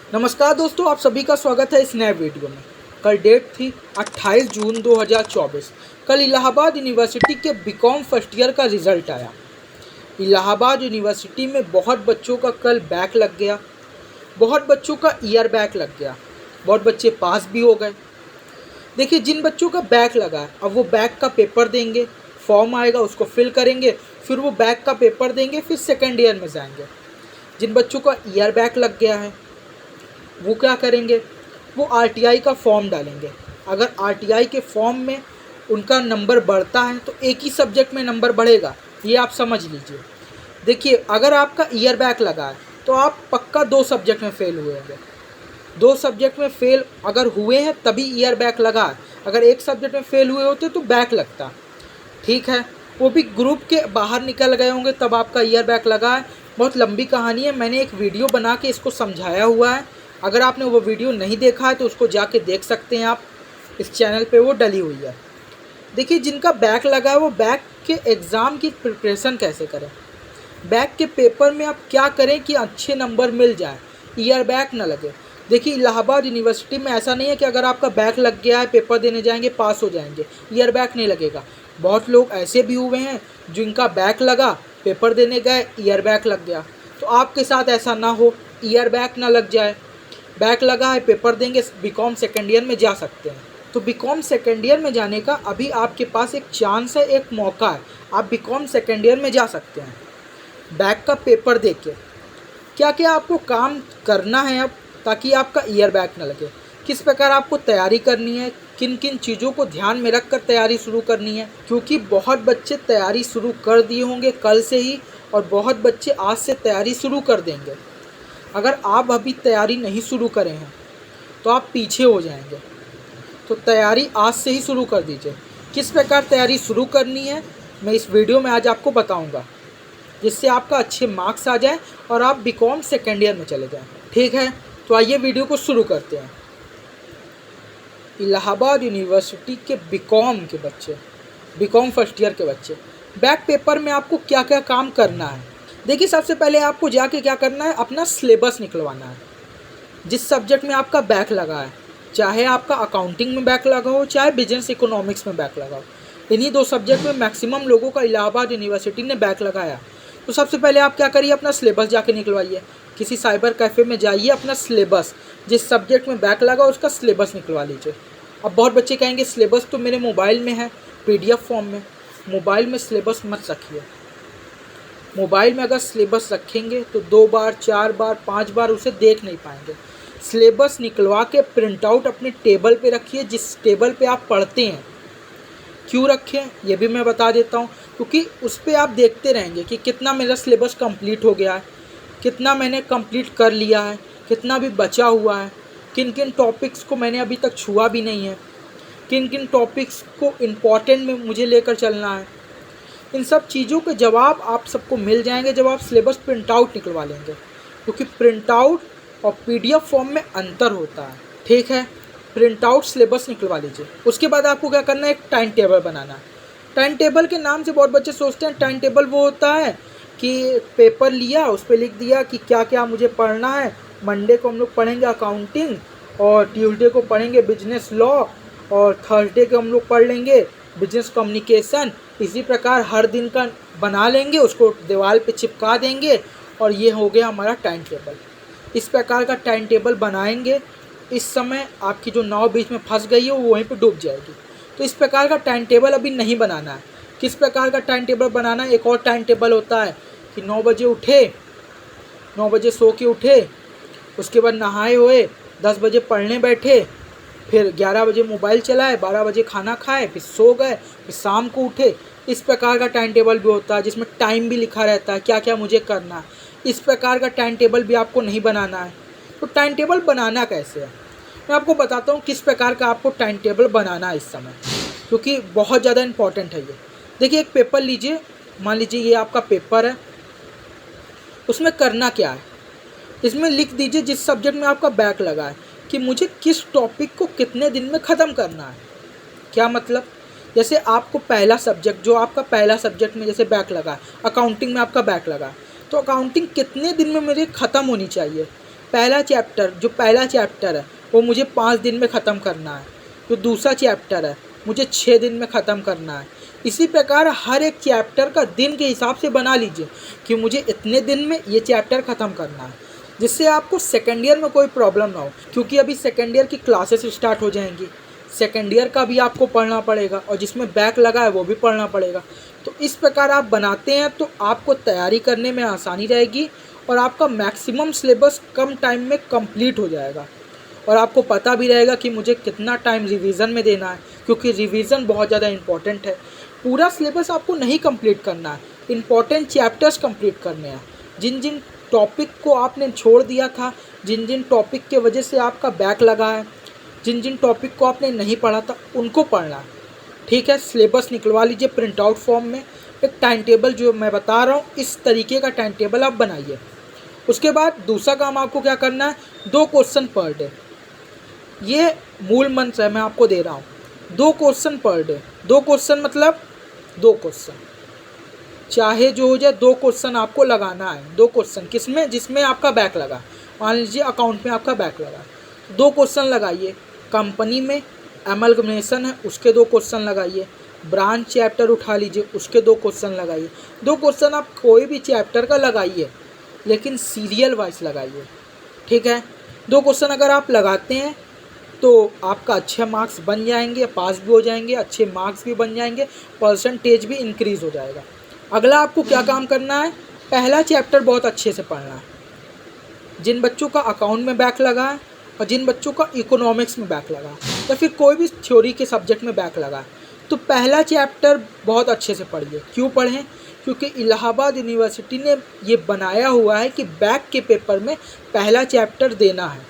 नमस्कार दोस्तों, आप सभी का स्वागत है इस नए वीडियो में। कल डेट थी 28 जून 2024। कल इलाहाबाद यूनिवर्सिटी के बीकॉम फर्स्ट ईयर का रिज़ल्ट आया। इलाहाबाद यूनिवर्सिटी में बहुत बच्चों का कल बैक लग गया, बहुत बच्चों का ईयर बैक लग गया, बहुत बच्चे पास भी हो गए। देखिए, जिन बच्चों का बैक लगा है अब वो बैक का पेपर देंगे, फॉर्म आएगा उसको फिल करेंगे, फिर वो बैक का पेपर देंगे, फिर सेकेंड ईयर में जाएंगे। जिन बच्चों का ईयर बैक लग गया है वो क्या करेंगे, वो आरटीआई का फॉर्म डालेंगे। अगर आरटीआई के फॉर्म में उनका नंबर बढ़ता है तो एक ही सब्जेक्ट में नंबर बढ़ेगा, ये आप समझ लीजिए। देखिए, अगर आपका ईयर बैक लगा है तो आप पक्का 2 सब्जेक्ट में फेल हुए होंगे। 2 सब्जेक्ट में फेल अगर हुए हैं तभी ईयर बैक लगा है। अगर एक सब्जेक्ट में फेल हुए होते तो बैक लगता, ठीक है। वो भी ग्रुप के बाहर निकल गए होंगे तब आपका ईयर बैक लगा है। बहुत लंबी कहानी है, मैंने एक वीडियो बना के इसको समझाया हुआ है। अगर आपने वो वीडियो नहीं देखा है तो उसको जाके देख सकते हैं आप, इस चैनल पे वो डली हुई है। देखिए, जिनका बैक लगा है वो बैक के एग्ज़ाम की प्रिपरेशन कैसे करें, बैक के पेपर में आप क्या करें कि अच्छे नंबर मिल जाए, ईयर बैक ना लगे। देखिए, इलाहाबाद यूनिवर्सिटी में ऐसा नहीं है कि अगर आपका बैक लग गया है पेपर देने जाएंगे पास हो जाएंगे, ईयर बैक नहीं लगेगा। बहुत लोग ऐसे भी हुए हैं जिनका बैक लगा, पेपर देने गए, ईयर बैक लग गया। तो आपके साथ ऐसा ना हो, ईयर बैक ना लग जाए। बैक लगा है, पेपर देंगे, बीकॉम सेकेंड ईयर में जा सकते हैं। तो बीकॉम सेकेंड ईयर में जाने का अभी आपके पास एक चांस है, एक मौका है। आप बीकॉम सेकेंड ईयर में जा सकते हैं बैक का पेपर दे के। क्या क्या आपको काम करना है अब ताकि आपका ईयर बैक ना लगे, किस प्रकार आपको तैयारी करनी है, किन किन चीज़ों को ध्यान में रख कर तैयारी शुरू करनी है। क्योंकि बहुत बच्चे तैयारी शुरू कर दिए होंगे कल से ही, और बहुत बच्चे आज से तैयारी शुरू कर देंगे। अगर आप अभी तैयारी नहीं शुरू करें हैं तो आप पीछे हो जाएंगे। तो तैयारी आज से ही शुरू कर दीजिए। किस प्रकार तैयारी शुरू करनी है मैं इस वीडियो में आज आपको बताऊंगा, जिससे आपका अच्छे मार्क्स आ जाए और आप बीकॉम सेकेंड ईयर में चले जाएं। ठीक है, तो आइए वीडियो को शुरू करते हैं। इलाहाबाद यूनिवर्सिटी के बीकॉम के बच्चे, बीकॉम फर्स्ट ईयर के बच्चे, बैक पेपर में आपको क्या क्या काम करना है। देखिए, सबसे पहले आपको जाके क्या करना है, अपना सिलेबस निकलवाना है। जिस सब्जेक्ट में आपका बैक लगा है, चाहे आपका अकाउंटिंग में बैक लगा हो, चाहे बिजनेस इकोनॉमिक्स में बैक लगा हो, इन्हीं 2 सब्जेक्ट में मैक्सिमम लोगों का इलाहाबाद यूनिवर्सिटी ने बैक लगाया। तो सबसे पहले आप क्या करिए, अपना सिलेबस जाके निकलवाइए। किसी साइबर कैफ़े में जाइए, अपना सिलेबस, जिस सब्जेक्ट में बैक लगा उसका सिलेबस निकलवा लीजिए। अब बहुत बच्चे कहेंगे सिलेबस तो मेरे मोबाइल में है, PDF फॉर्म में। मोबाइल में सिलेबस मत रखिए। मोबाइल में अगर सिलेबस रखेंगे तो 2 बार 4 बार 5 बार उसे देख नहीं पाएंगे। सिलेबस निकलवा के प्रिंट आउट अपने टेबल पे रखिए, जिस टेबल पे आप पढ़ते हैं। क्यों रखें ये भी मैं बता देता हूँ, क्योंकि उस पर आप देखते रहेंगे कि कितना मेरा सिलेबस कंप्लीट हो गया है, कितना मैंने कंप्लीट कर लिया है, कितना भी बचा हुआ है, किन किन टॉपिक्स को मैंने अभी तक छुआ भी नहीं है, किन किन टॉपिक्स को इम्पॉर्टेंट में मुझे लेकर चलना है। इन सब चीज़ों के जवाब आप सबको मिल जाएंगे जब आप सिलेबस प्रिंट आउट निकलवा लेंगे, क्योंकि प्रिंट आउट और PDF फॉर्म में अंतर होता है। ठीक है, प्रिंट आउट सिलेबस निकलवा लीजिए। उसके बाद आपको क्या करना है, एक टाइम टेबल बनाना है। टाइम टेबल के नाम से बहुत बच्चे सोचते हैं टाइम टेबल वो होता है कि पेपर लिया, उस पर लिख दिया कि क्या क्या मुझे पढ़ना है। मंडे को हम लोग पढ़ेंगे अकाउंटिंग, और ट्यूसडे को पढ़ेंगे बिजनेस लॉ, और थर्सडे को हम लोग पढ़ लेंगे बिजनेस कम्युनिकेशन। इसी प्रकार हर दिन का बना लेंगे, उसको दीवार पे चिपका देंगे, और ये हो गया हमारा टाइम टेबल। इस प्रकार का टाइम टेबल बनाएंगे, इस समय आपकी जो नाव बीच में फंस गई है वो वहीं पे डूब जाएगी। तो इस प्रकार का टाइम टेबल अभी नहीं बनाना है। किस प्रकार का टाइम टेबल बनाना है, एक और टाइम टेबल होता है कि 9 बजे उठे, 9 बजे सो के उठे, उसके बाद नहाए हुए 10 बजे पढ़ने बैठे, फिर 11 बजे मोबाइल चलाए, 12 बजे खाना खाए, फिर सो गए, फिर शाम को उठे। इस प्रकार का टाइम टेबल भी होता है जिसमें टाइम भी लिखा रहता है, क्या क्या मुझे करना है। इस प्रकार का टाइम टेबल भी आपको नहीं बनाना है। तो टाइम टेबल बनाना कैसे है, मैं आपको बताता हूँ किस प्रकार का आपको टाइम टेबल बनाना है इस समय, क्योंकि बहुत ज़्यादा इम्पॉर्टेंट है ये। देखिए, एक पेपर लीजिए, मान लीजिए ये आपका पेपर है। उसमें करना क्या है, इसमें लिख दीजिए जिस सब्जेक्ट में आपका बैक लगा है कि मुझे किस टॉपिक को कितने दिन में ख़त्म करना है। क्या मतलब, जैसे आपको पहला सब्जेक्ट, जो आपका पहला सब्जेक्ट में जैसे बैक लगा है, अकाउंटिंग में आपका बैक लगा है, तो अकाउंटिंग कितने दिन में मेरे ख़त्म होनी चाहिए, पहला चैप्टर है वो मुझे 5 दिन में ख़त्म करना है, जो दूसरा चैप्टर है मुझे 6 दिन में ख़त्म करना है। इसी प्रकार हर एक चैप्टर का दिन के हिसाब से बना लीजिए कि मुझे इतने दिन में ये चैप्टर ख़त्म करना है, जिससे आपको सेकेंड ईयर में कोई प्रॉब्लम ना हो, क्योंकि अभी सेकेंड ईयर की क्लासेस स्टार्ट हो जाएंगी। सेकेंड ईयर का भी आपको पढ़ना पड़ेगा और जिसमें बैक लगा है वो भी पढ़ना पड़ेगा। तो इस प्रकार आप बनाते हैं तो आपको तैयारी करने में आसानी रहेगी और आपका मैक्सिमम सिलेबस कम टाइम में कंप्लीट हो जाएगा। और आपको पता भी रहेगा कि मुझे कितना टाइम रिवीजन में देना है, क्योंकि रिवीजन बहुत ज़्यादा इम्पॉर्टेंट है। पूरा सिलेबस आपको नहीं कंप्लीट करना है, इम्पॉर्टेंट चैप्टर्स कंप्लीट करने हैं। जिन जिन टॉपिक को आपने छोड़ दिया था, जिन जिन टॉपिक के वजह से आपका बैक लगा है, जिन जिन टॉपिक को आपने नहीं पढ़ा था उनको पढ़ना है। ठीक है, सिलेबस निकलवा लीजिए प्रिंट आउट फॉर्म में। एक टाइम टेबल जो मैं बता रहा हूँ इस तरीके का टाइम टेबल आप बनाइए। उसके बाद दूसरा काम आपको क्या करना है, 2 क्वेश्चन पर डे। ये मूल मंत्र है, मैं आपको दे रहा हूँ। 2 क्वेश्चन पर डे। 2 क्वेश्चन मतलब 2 क्वेश्चन, चाहे जो हो जाए 2 क्वेश्चन आपको लगाना है। 2 क्वेश्चन किसमें, जिसमें आपका बैक लगा। मान लीजिए अकाउंट में आपका बैक लगा, 2 क्वेश्चन लगाइए। कंपनी में एमलगमेशन है उसके 2 क्वेश्चन लगाइए। ब्रांच चैप्टर उठा लीजिए उसके 2 क्वेश्चन लगाइए। 2 क्वेश्चन आप कोई भी चैप्टर का लगाइए, लेकिन सीरियल वाइज लगाइए। ठीक है, 2 क्वेश्चन अगर आप लगाते हैं तो आपका अच्छे मार्क्स बन जाएंगे, पास भी हो जाएंगे, अच्छे मार्क्स भी बन जाएंगे, परसेंटेज भी इंक्रीज़ हो जाएगा। अगला आपको क्या काम करना है, पहला चैप्टर बहुत अच्छे से पढ़ना है। जिन बच्चों का अकाउंट में बैक लगा है और जिन बच्चों का इकोनॉमिक्स में बैक लगा है या फिर कोई भी थ्योरी के सब्जेक्ट में बैक लगा है, तो पहला चैप्टर बहुत अच्छे से पढ़िए। क्यों पढ़ें, क्योंकि इलाहाबाद यूनिवर्सिटी ने ये बनाया हुआ है कि बैक के पेपर में पहला चैप्टर देना है।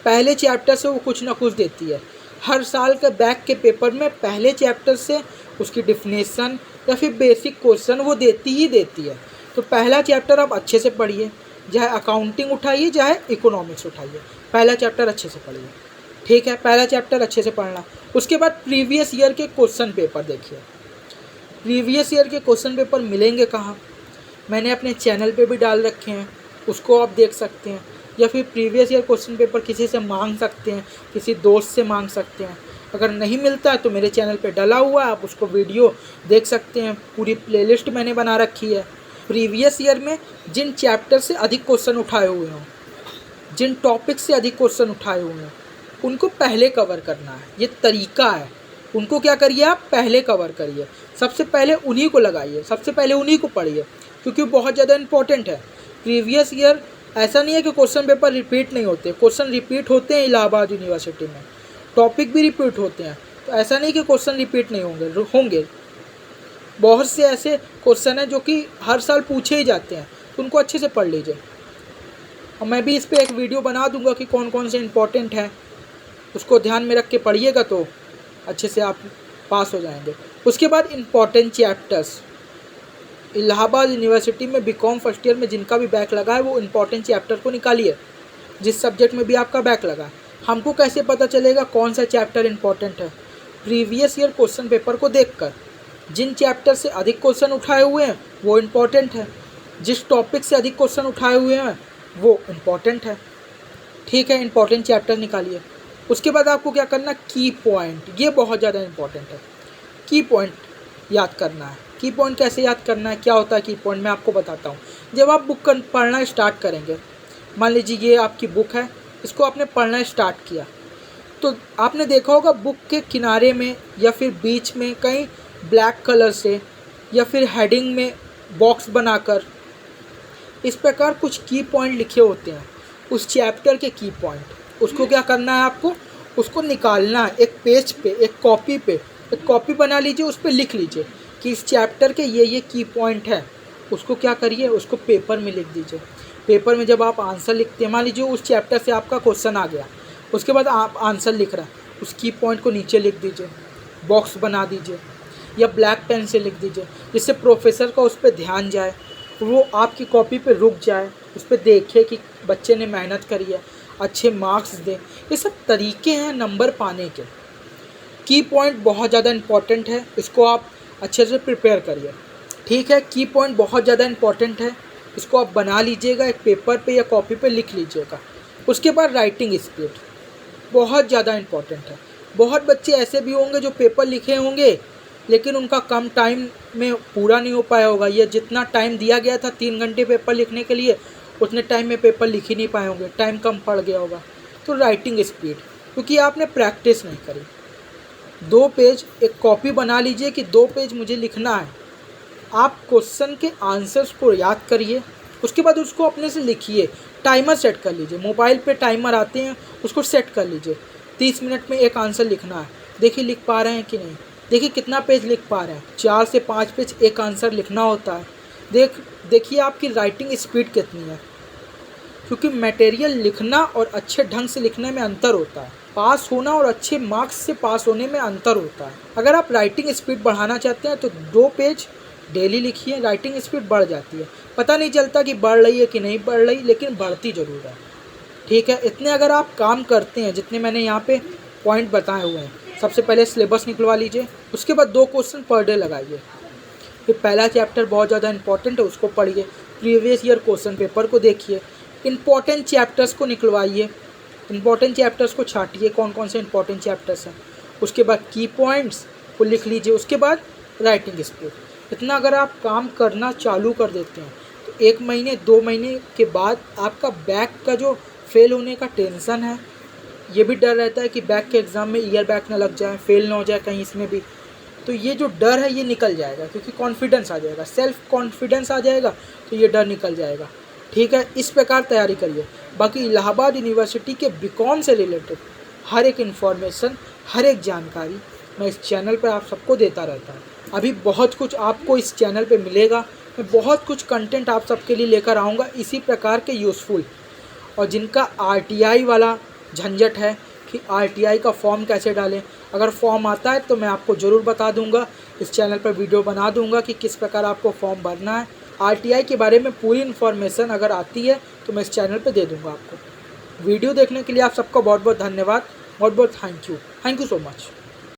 पहले चैप्टर से वो कुछ ना कुछ देती है। हर साल के बैक के पेपर में पहले चैप्टर से उसकी डिफिनेशन या फिर बेसिक क्वेश्चन वो देती ही देती है। तो पहला चैप्टर आप अच्छे से पढ़िए, चाहे अकाउंटिंग उठाइए चाहे इकोनॉमिक्स उठाइए, पहला चैप्टर अच्छे से पढ़िए। ठीक है, पहला चैप्टर अच्छे से पढ़ना। उसके बाद प्रीवियस ईयर के क्वेश्चन पेपर देखिए। प्रीवियस ईयर के क्वेश्चन पेपर मिलेंगे कहाँ, मैंने अपने चैनल पे भी डाल रखे हैं, उसको आप देख सकते हैं। या फिर प्रीवियस ईयर क्वेश्चन पेपर किसी से मांग सकते हैं, किसी दोस्त से मांग सकते हैं। अगर नहीं मिलता है तो मेरे चैनल पे डला हुआ है, आप उसको वीडियो देख सकते हैं, पूरी प्लेलिस्ट मैंने बना रखी है। प्रीवियस ईयर में जिन चैप्टर से अधिक क्वेश्चन उठाए हुए हों, जिन टॉपिक से अधिक क्वेश्चन उठाए हुए हैं, उनको पहले कवर करना है। ये तरीका है, उनको क्या करिए, आप पहले कवर करिए। सबसे पहले उन्हीं को लगाइए, सबसे पहले उन्हीं को पढ़िए, क्योंकि बहुत ज़्यादा इंपॉर्टेंट है। प्रीवियस ईयर ऐसा नहीं है कि क्वेश्चन पेपर रिपीट नहीं होते, क्वेश्चन रिपीट होते हैं इलाहाबाद यूनिवर्सिटी में, टॉपिक भी रिपीट होते हैं। तो ऐसा नहीं कि क्वेश्चन रिपीट नहीं होंगे बहुत से ऐसे क्वेश्चन हैं जो कि हर साल पूछे ही जाते हैं, तो उनको अच्छे से पढ़ लीजिए। और मैं भी इस पर एक वीडियो बना दूंगा कि कौन कौन से इंपॉर्टेंट हैं, उसको ध्यान में रख के पढ़िएगा तो अच्छे से आप पास हो जाएंगे। उसके बाद इम्पॉर्टेंट चैप्टर्स, इलाहाबाद यूनिवर्सिटी में बीकॉम फर्स्ट ईयर में जिनका भी बैक लगा है वो इम्पॉर्टेंट चैप्टर को निकालिए, जिस सब्जेक्ट में भी आपका बैक लगा है। हमको कैसे पता चलेगा कौन सा चैप्टर इम्पॉर्टेंट है, प्रीवियस ईयर क्वेश्चन पेपर को देखकर। जिन चैप्टर से अधिक क्वेश्चन उठाए हुए हैं वो इम्पॉर्टेंट है, जिस टॉपिक से अधिक क्वेश्चन उठाए हुए हैं वो इम्पॉर्टेंट है। ठीक है, इम्पॉर्टेंट चैप्टर निकालिए। उसके बाद आपको क्या करना, की पॉइंट, ये बहुत ज़्यादा इम्पॉर्टेंट है। की पॉइंट याद करना है। की पॉइंट कैसे याद करना है, क्या होता है की पॉइंट, मैं आपको बताता हूँ। जब आप बुक पढ़ना स्टार्ट करेंगे, मान लीजिए ये आपकी बुक है, इसको आपने पढ़ना स्टार्ट किया, तो आपने देखा होगा बुक के किनारे में या फिर बीच में कहीं ब्लैक कलर से या फिर हेडिंग में बॉक्स बनाकर इस प्रकार कुछ की पॉइंट लिखे होते हैं, उस चैप्टर के की पॉइंट। उसको क्या करना है, आपको उसको निकालना है एक पेज पे, एक कॉपी बना लीजिए, उस पर लिख लीजिए कि इस चैप्टर के ये की पॉइंट है। उसको क्या करिए, उसको पेपर में लिख दीजिए। पेपर में जब आप आंसर लिखते हैं, मान लीजिए उस चैप्टर से आपका क्वेश्चन आ गया, उसके बाद आप आंसर लिख रहे हैं, उस की पॉइंट को नीचे लिख दीजिए, बॉक्स बना दीजिए या ब्लैक पेन से लिख दीजिए, जिससे प्रोफेसर का उस पर ध्यान जाए, वो आपकी कॉपी पे रुक जाए, उस पर देखे कि बच्चे ने मेहनत करी है, अच्छे मार्क्स दें। ये सब तरीके हैं नंबर पाने के। की पॉइंट बहुत ज़्यादा इम्पॉर्टेंट है, इसको आप अच्छे से प्रिपेयर करिए। ठीक है, की पॉइंट बहुत ज़्यादा इम्पॉर्टेंट है, इसको आप बना लीजिएगा, एक पेपर पे या कॉपी पे लिख लीजिएगा। उसके बाद राइटिंग स्पीड बहुत ज़्यादा इम्पॉर्टेंट है। बहुत बच्चे ऐसे भी होंगे जो पेपर लिखे होंगे लेकिन उनका कम टाइम में पूरा नहीं हो पाया होगा। ये जितना टाइम दिया गया था 3 घंटे पेपर लिखने के लिए, उतने टाइम में पेपर लिख ही नहीं पाए होंगे, टाइम कम पड़ गया होगा। तो राइटिंग स्पीड, क्योंकि आपने प्रैक्टिस नहीं करी। 2 पेज एक कॉपी बना लीजिए कि 2 पेज मुझे लिखना है। आप क्वेश्चन के आंसर्स को याद करिए, उसके बाद उसको अपने से लिखिए। टाइमर सेट कर लीजिए, मोबाइल पे टाइमर आते हैं, उसको सेट कर लीजिए। 30 मिनट में एक आंसर लिखना है। देखिए लिख पा रहे हैं कि नहीं, देखिए कितना पेज लिख पा रहे हैं। 4 से 5 पेज एक आंसर लिखना होता है। देखिए आपकी राइटिंग स्पीड कितनी है, क्योंकि मटेरियल लिखना और अच्छे ढंग से लिखने में अंतर होता है। पास होना और अच्छे मार्क्स से पास होने में अंतर होता है। अगर आप राइटिंग स्पीड बढ़ाना चाहते हैं तो 2 पेज डेली लिखिए, राइटिंग स्पीड बढ़ जाती है। पता नहीं चलता कि बढ़ रही है कि नहीं बढ़ रही, लेकिन बढ़ती ज़रूर है। ठीक है, इतने अगर आप काम करते हैं जितने मैंने यहाँ पे पॉइंट बताए हुए हैं। सबसे पहले सिलेबस निकलवा लीजिए, उसके बाद 2 क्वेश्चन पर डे लगाइए। फिर पहला चैप्टर बहुत ज़्यादा इंपॉर्टेंट है, उसको पढ़िए। प्रीवियस ईयर क्वेश्चन पेपर को देखिए। इंपॉर्टेंट चैप्टर्स को निकलवाइए, इंपॉर्टेंट चैप्टर्स को छाटिए, कौन कौन से इंपॉर्टेंट चैप्टर्स हैं। उसके बाद की पॉइंट्स को लिख लीजिए। उसके बाद राइटिंग स्पीड। इतना अगर आप काम करना चालू कर देते हैं तो 1 महीने 2 महीने के बाद आपका बैक का जो फेल होने का टेंशन है, ये भी डर रहता है कि बैक के एग्ज़ाम में ईयर बैक ना लग जाए, फेल ना हो जाए कहीं इसमें भी, तो ये जो डर है ये निकल जाएगा, क्योंकि कॉन्फिडेंस आ जाएगा, सेल्फ कॉन्फिडेंस आ जाएगा, तो ये डर निकल जाएगा। ठीक है, इस प्रकार तैयारी करिए। बाकी इलाहाबाद यूनिवर्सिटी के बीकॉम से रिलेटेड हर एक इन्फॉर्मेशन, हर एक जानकारी मैं इस चैनल पर आप सबको देता रहता हूँ। अभी बहुत कुछ आपको इस चैनल पे मिलेगा। मैं बहुत कुछ कंटेंट आप सबके लिए लेकर आऊँगा इसी प्रकार के यूज़फुल। और जिनका RTI वाला झंझट है कि RTI का फॉर्म कैसे डालें, अगर फॉर्म आता है तो मैं आपको ज़रूर बता दूंगा, इस चैनल पर वीडियो बना दूंगा कि किस प्रकार आपको फॉर्म भरना है। RTI के बारे में पूरी इन्फॉर्मेशन अगर आती है तो मैं इस चैनल पर दे दूंगा आपको। वीडियो देखने के लिए आप सबका बहुत बहुत धन्यवाद, बहुत बहुत थैंक यू सो मच।